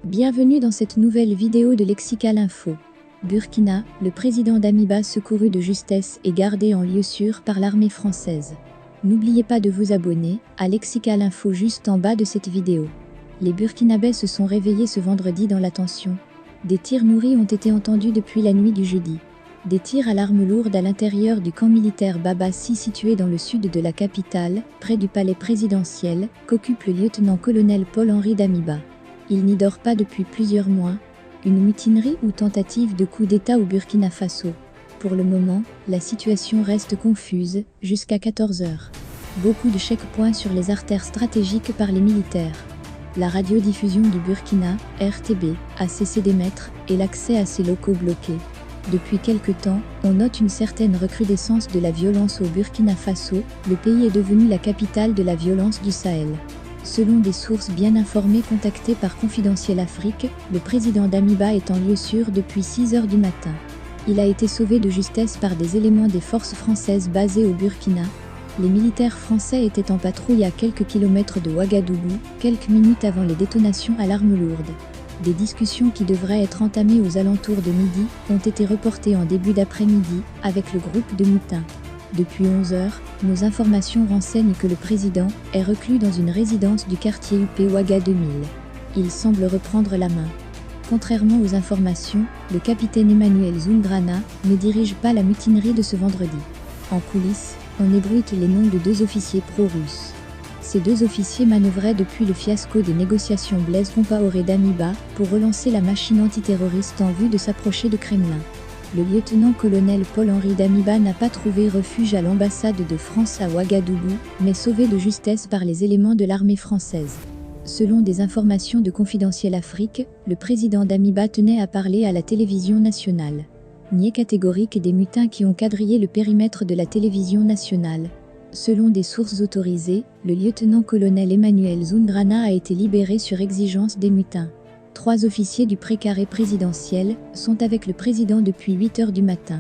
Bienvenue dans cette nouvelle vidéo de Lexical Info. Burkina, le président Damiba secouru de justesse et gardé en lieu sûr par l'armée française. N'oubliez pas de vous abonner à Lexical Info juste en bas de cette vidéo. Les Burkinabés se sont réveillés ce vendredi dans la tension. Des tirs nourris ont été entendus depuis la nuit du jeudi. Des tirs à l'arme lourde à l'intérieur du camp militaire Babassi situé dans le sud de la capitale, près du palais présidentiel, qu'occupe le lieutenant-colonel Paul-Henri Damiba. Il n'y dort pas depuis plusieurs mois. Une mutinerie ou tentative de coup d'État au Burkina Faso. Pour le moment, la situation reste confuse, jusqu'à 14 h. Beaucoup de checkpoints sur les artères stratégiques par les militaires. La radiodiffusion du Burkina, RTB, a cessé d'émettre et l'accès à ses locaux bloqués. Depuis quelque temps, on note une certaine recrudescence de la violence au Burkina Faso, le pays est devenu la capitale de la violence du Sahel. Selon des sources bien informées contactées par Confidentiel Afrique, le président Damiba est en lieu sûr depuis 6 h du matin. Il a été sauvé de justesse par des éléments des forces françaises basées au Burkina. Les militaires français étaient en patrouille à quelques kilomètres de Ouagadougou, quelques minutes avant les détonations à l'arme lourde. Des discussions qui devraient être entamées aux alentours de midi ont été reportées en début d'après-midi avec le groupe de mutins. Depuis 11 h, nos informations renseignent que le président est reclus dans une résidence du quartier UP Ouaga 2000. Il semble reprendre la main. Contrairement aux informations, le capitaine Emmanuel Zoungrana ne dirige pas la mutinerie de ce vendredi. En coulisses, on ébruite les noms de 2 officiers pro-russes. Ces 2 officiers manœuvraient depuis le fiasco des négociations Blaise Compaoré-Damiba pour relancer la machine antiterroriste en vue de s'approcher de Kremlin. Le lieutenant-colonel Paul-Henri Damiba n'a pas trouvé refuge à l'ambassade de France à Ouagadougou, mais sauvé de justesse par les éléments de l'armée française. Selon des informations de Confidentiel Afrique, le président Damiba tenait à parler à la télévision nationale. Niais catégorique des mutins qui ont quadrillé le périmètre de la télévision nationale. Selon des sources autorisées, le lieutenant-colonel Emmanuel Zoungrana a été libéré sur exigence des mutins. 3 officiers du précaré présidentiel sont avec le président depuis 8 h du matin.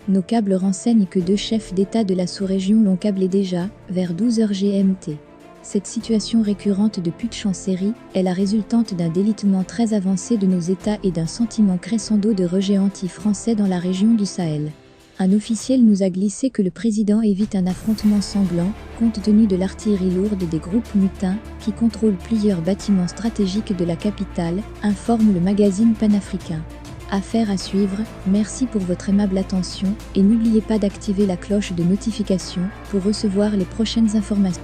Nos câbles renseignent que 2 chefs d'État de la sous-région l'ont câblé déjà, vers 12 h GMT. Cette situation récurrente de putsch en série est la résultante d'un délitement très avancé de nos États et d'un sentiment crescendo de rejet anti-français dans la région du Sahel. Un officiel nous a glissé que le président évite un affrontement sanglant, compte tenu de l'artillerie lourde des groupes mutins, qui contrôlent plusieurs bâtiments stratégiques de la capitale, informe le magazine panafricain. Affaire à suivre, merci pour votre aimable attention, et n'oubliez pas d'activer la cloche de notification pour recevoir les prochaines informations.